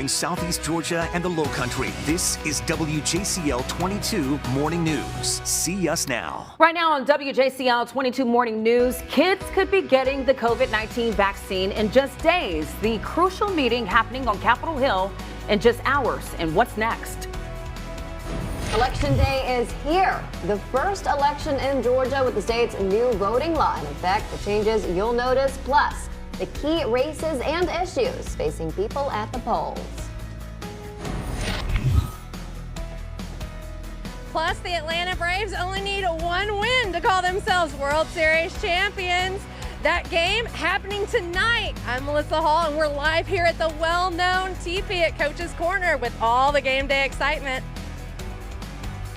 in Southeast Georgia and the Lowcountry. This is WJCL 22 Morning News. See us now. Right now on WJCL 22 Morning News, kids could be getting the COVID-19 vaccine in just days. The crucial meeting happening on Capitol Hill in just hours. And what's next? Election day is here. The first election in Georgia with the state's new voting law in effect. The changes you'll notice, plus the key races and issues facing people at the polls. Plus, the Atlanta Braves only need one win to call themselves World Series champions. That game happening tonight. I'm Melissa Hall, and we're live here at the well-known teepee at Coach's Corner with all the game day excitement.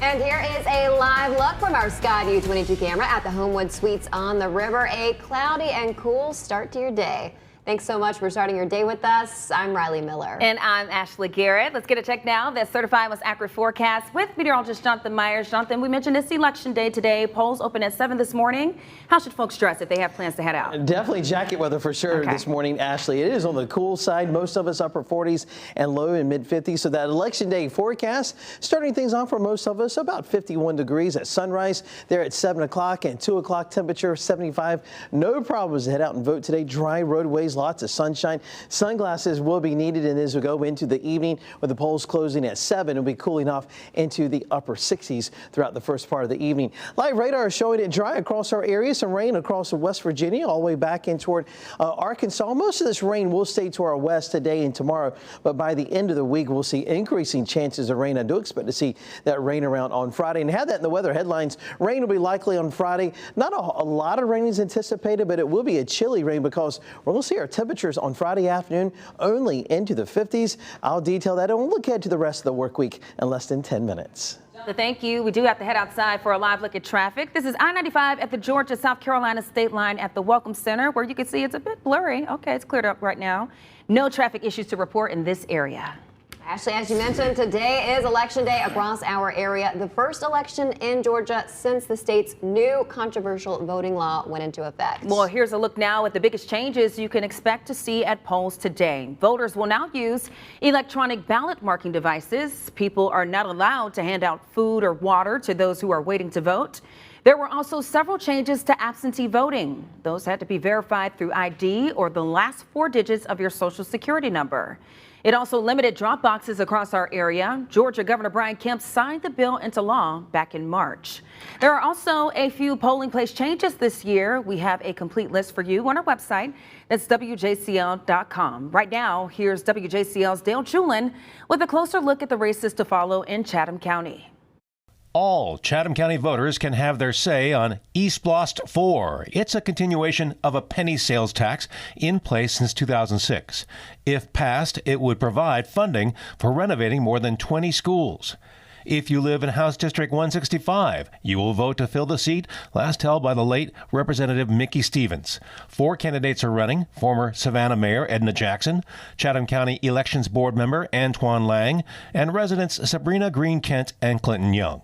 And here is a live look from our Skyview 22 camera at the Homewood Suites on the river. A cloudy and cool start to your day. Thanks so much for starting your day with us. I'm Riley Miller. And I'm Ashley Garrett. Let's get a check now. The certified most accurate forecast with meteorologist Jonathan Myers. Jonathan, we mentioned it's election day today. Polls open at 7 this morning. How should folks dress if they have plans to head out? Definitely jacket weather for sure this morning, Ashley. It is on the cool side. Most of us upper 40s and low in mid 50s. So that election day forecast starting things off for most of us about 51 degrees at sunrise. There at 7 o'clock and 2 o'clock temperature 75. No problems to head out and vote today. Dry roadways, lots of sunshine. Sunglasses will be needed, and as we go into the evening with the polls closing at 7, it'll be cooling off into the upper 60s throughout the first part of the evening. Live radar is showing it dry across our area. Some rain across West Virginia all the way back in toward Arkansas. Most of this rain will stay to our west today and tomorrow, but by the end of the week we'll see increasing chances of rain. I do expect to see that rain around on Friday, and have that in the weather headlines. Rain will be likely on Friday. Not a lot of rain is anticipated, but it will be a chilly rain because we're going to see our temperatures on Friday afternoon only into the 50s. I'll detail that, and we'll look ahead to the rest of the work week in less than 10 minutes. Thank you. We do have to head outside for a live look at traffic. This is I-95 at the Georgia-South Carolina state line at the Welcome Center, where you can see it's a bit blurry. Okay, it's cleared up right now. No traffic issues to report in this area. Ashley, as you mentioned, today is election day across our area. The first election in Georgia since the state's new controversial voting law went into effect. Well, here's a look now at the biggest changes you can expect to see at polls today. Voters will now use electronic ballot marking devices. People are not allowed to hand out food or water to those who are waiting to vote. There were also several changes to absentee voting. Those had to be verified through ID or the last 4 digits of your social security number. It also limited drop boxes across our area. Georgia Governor Brian Kemp signed the bill into law back in March. There are also a few polling place changes this year. We have a complete list for you on our website. That's WJCL.com. Right now, here's WJCL's Dale Julin with a closer look at the races to follow in Chatham County. All Chatham County voters can have their say on East Blost 4. It's a continuation of a penny sales tax in place since 2006. If passed, it would provide funding for renovating more than 20 schools. If you live in House District 165, you will vote to fill the seat last held by the late Representative Mickey Stevens. 4 candidates are running: former Savannah Mayor Edna Jackson, Chatham County Elections Board member Antoine Lang, and residents Sabrina Green Kent and Clinton Young.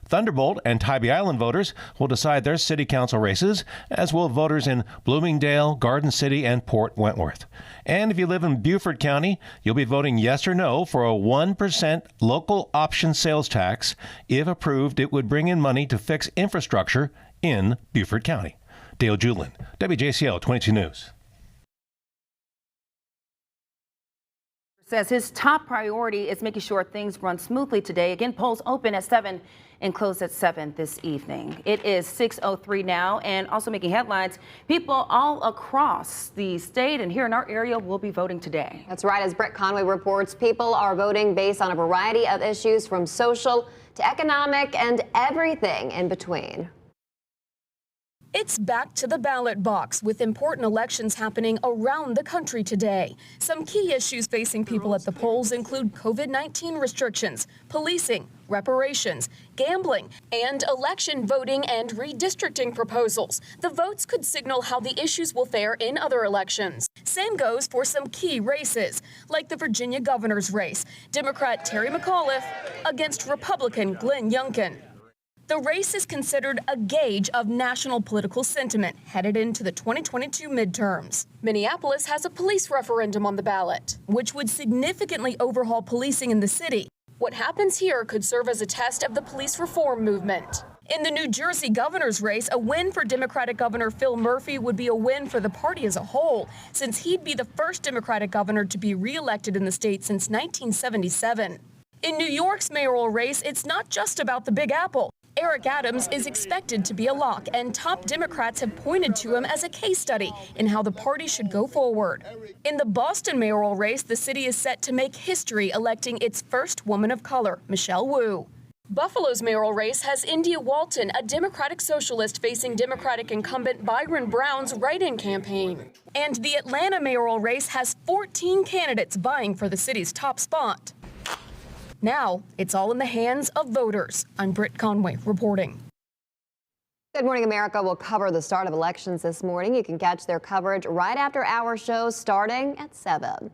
Thunderbolt and Tybee Island voters will decide their city council races, as will voters in Bloomingdale, Garden City, and Port Wentworth. And if you live in Beaufort County, you'll be voting yes or no for a 1% local option sales tax. If approved, it would bring in money to fix infrastructure in Beaufort County. Dale Julin, WJCL 22 News. Says his top priority is making sure things run smoothly today. Again, polls open at 7 and close at 7 this evening. It is 6:03 now, and also making headlines. People all across the state and here in our area will be voting today. That's right. As Brett Conway reports, people are voting based on a variety of issues from social to economic and everything in between. It's back to the ballot box with important elections happening around the country today. Some key issues facing people at the polls include COVID-19 restrictions, policing, reparations, gambling, and election voting and redistricting proposals. The votes could signal how the issues will fare in other elections. Same goes for some key races, like the Virginia governor's race, Democrat Terry McAuliffe against Republican Glenn Youngkin. The race is considered a gauge of national political sentiment headed into the 2022 midterms. Minneapolis has a police referendum on the ballot, which would significantly overhaul policing in the city. What happens here could serve as a test of the police reform movement. In the New Jersey governor's race, a win for Democratic Governor Phil Murphy would be a win for the party as a whole, since he'd be the first Democratic governor to be reelected in the state since 1977. In New York's mayoral race, it's not just about the Big Apple. Eric Adams is expected to be a lock, and top Democrats have pointed to him as a case study in how the party should go forward. In the Boston mayoral race, the city is set to make history electing its first woman of color, Michelle Wu. Buffalo's mayoral race has India Walton, a Democratic socialist, facing Democratic incumbent Byron Brown's write-in campaign. And the Atlanta mayoral race has 14 candidates vying for the city's top spot. Now, it's all in the hands of voters. I'm Britt Conway reporting. Good Morning America will cover the start of elections this morning. You can catch their coverage right after our show starting at 7.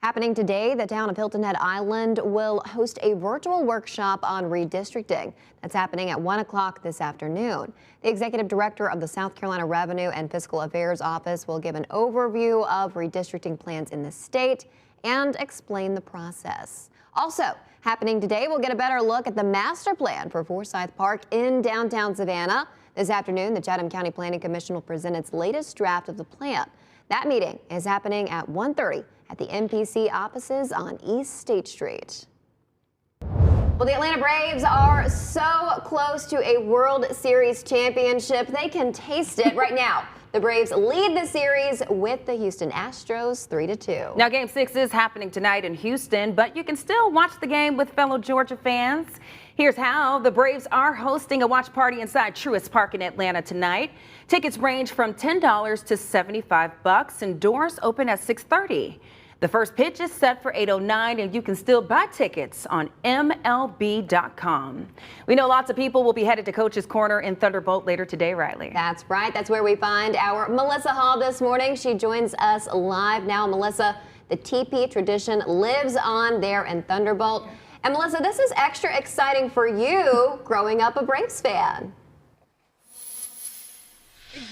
Happening today, the town of Hilton Head Island will host a virtual workshop on redistricting. That's happening at 1 o'clock this afternoon. The executive director of the South Carolina Revenue and Fiscal Affairs Office will give an overview of redistricting plans in the state and explain the process. Also, happening today, we'll get a better look at the master plan for Forsyth Park in downtown Savannah. This afternoon, the Chatham County Planning Commission will present its latest draft of the plan. That meeting is happening at 1:30 at the MPC offices on East State Street. Well, the Atlanta Braves are so close to a World Series championship. They can taste it right now. The Braves lead the series with the Houston Astros 3-2. Now, Game 6 is happening tonight in Houston, but you can still watch the game with fellow Georgia fans. Here's how. The Braves are hosting a watch party inside Truist Park in Atlanta tonight. Tickets range from $10 to $75, and doors open at 6:30. The first pitch is set for 8:09, and you can still buy tickets on MLB.com. We know lots of people will be headed to Coach's Corner in Thunderbolt later today, Riley. That's right. That's where we find our Melissa Hall this morning. She joins us live now. Melissa, the TP tradition lives on there in Thunderbolt. And Melissa, this is extra exciting for you growing up a Braves fan.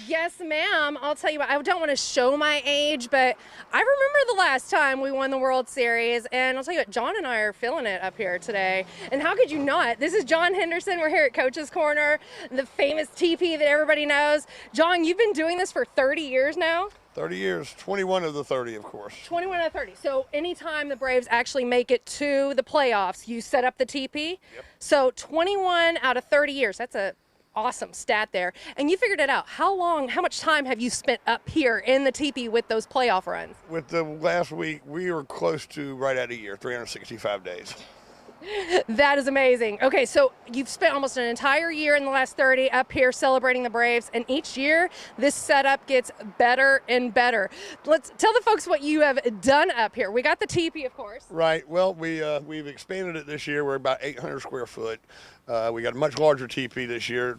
Yes, ma'am. I'll tell you what, I don't want to show my age, but I remember the last time we won the World Series, and I'll tell you what, John and I are feeling it up here today. And how could you not? This is John Henderson. We're here at Coach's Corner, the famous TP that everybody knows. John, you've been doing this for 30 years now? 30 years, 21 of the 30, of course. 21 out of 30. So anytime the Braves actually make it to the playoffs, you set up the TP? Yep. So 21 out of 30 years, that's a awesome stat there. And you figured it out. How much time have you spent up here in the teepee with those playoff runs? With the last week, we were close to right at a year, 365 days. That is amazing. Okay, so you've spent almost an entire year in the last 30 up here celebrating the Braves, and each year this setup gets better and better. Let's tell the folks what you have done up here. We got the teepee, of course. Right. Well, we've expanded it this year. We're about 800 square foot. We got a much larger teepee this year,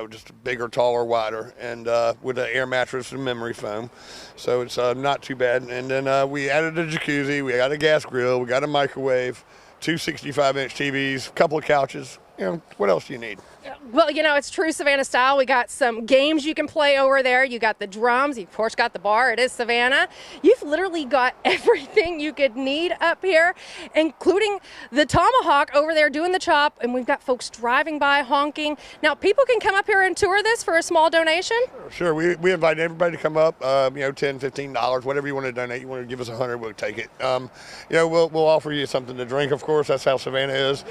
just bigger, taller, wider, and with an air mattress and memory foam. So it's not too bad. And then we added a jacuzzi. We got a gas grill. We got a microwave. 2 65-inch TVs, a couple of couches. What else do you need? Well, it's true Savannah style. We got some games you can play over there. You got the drums. You, of course, got the bar. It is Savannah. You've literally got everything you could need up here, including the tomahawk over there doing the chop. And we've got folks driving by, honking. Now, people can come up here and tour this for a small donation? Sure. We invite everybody to come up, $10, $15, whatever you want to donate. You want to give us $100, we'll take it. We'll offer you something to drink, of course. That's how Savannah is.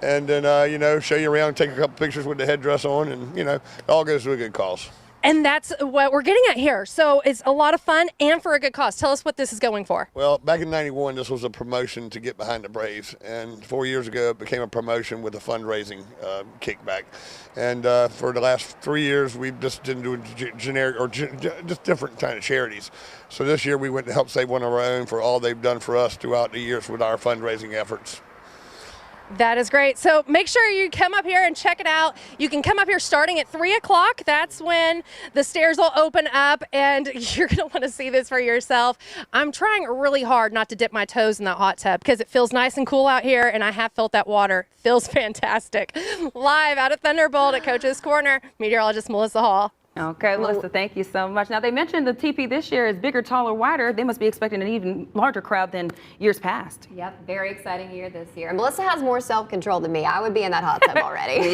And then, show you around, take a couple pictures with the headdress on, and it all goes to a good cause. And that's what we're getting at here. So it's a lot of fun and for a good cause. Tell us what this is going for. Well, back in '91, this was a promotion to get behind the Braves, and 4 years ago it became a promotion with a fundraising kickback. And for the last 3 years, we've just been doing generic or just different kind of charities. So this year we went to help save one of our own for all they've done for us throughout the years with our fundraising efforts. That is great. So make sure you come up here and check it out. You can come up here starting at 3 o'clock. That's when the stairs will open up, and you're going to want to see this for yourself. I'm trying really hard not to dip my toes in that hot tub because it feels nice and cool out here, and I have felt that water. Feels fantastic. Live out of Thunderbolt at Coach's Corner, meteorologist Melissa Hall. Okay, Melissa, thank you so much. Now, they mentioned the teepee this year is bigger, taller, wider. They must be expecting an even larger crowd than years past. Yep, very exciting year this year. And Melissa has more self-control than me. I would be in that hot tub already.